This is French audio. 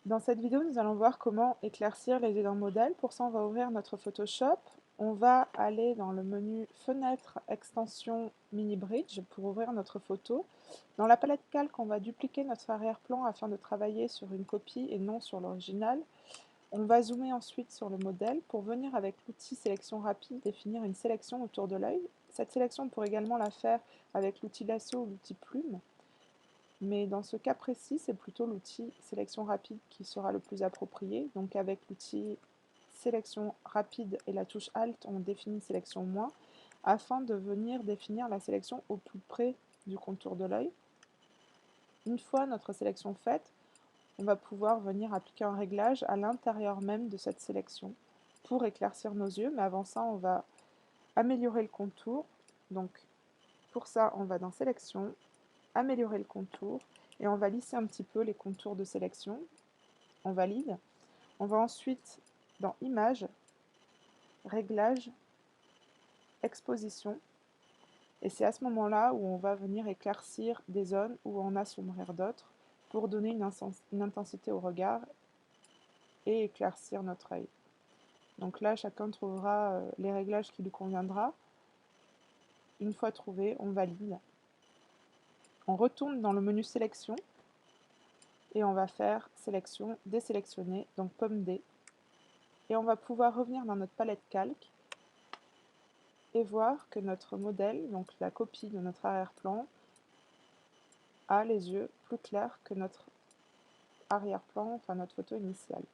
Dans cette vidéo, nous allons voir comment éclaircir les yeux d'un modèle. Pour ça, on va ouvrir notre Photoshop. On va aller dans le menu Fenêtre, Extension, Mini Bridge pour ouvrir notre photo. Dans la palette calque, on va dupliquer notre arrière-plan afin de travailler sur une copie et non sur l'original. On va zoomer ensuite sur le modèle pour venir avec l'outil sélection rapide définir une sélection autour de l'œil. Cette sélection, on pourrait également la faire avec l'outil lasso ou l'outil plume. Mais dans ce cas précis, c'est plutôt l'outil sélection rapide qui sera le plus approprié. Donc avec l'outil sélection rapide et la touche Alt, on définit sélection moins afin de venir définir la sélection au plus près du contour de l'œil. Une fois notre sélection faite, on va pouvoir venir appliquer un réglage à l'intérieur même de cette sélection pour éclaircir nos yeux. Mais avant ça, on va améliorer le contour. Donc pour ça, on va dans sélection, améliorer le contour et on va lisser un petit peu les contours de sélection. On valide. On va ensuite dans Images, Réglages, Exposition. Et c'est à ce moment-là où on va venir éclaircir des zones ou en assombrir d'autres pour donner une intensité au regard et éclaircir notre œil. Donc là, chacun trouvera les réglages qui lui conviendra. Une fois trouvé, on valide. On retourne dans le menu Sélection et on va faire Sélection, désélectionner, donc pomme D. Et on va pouvoir revenir dans notre palette calque et voir que notre modèle, donc la copie de notre arrière-plan, a les yeux plus clairs que notre arrière-plan, enfin notre photo initiale.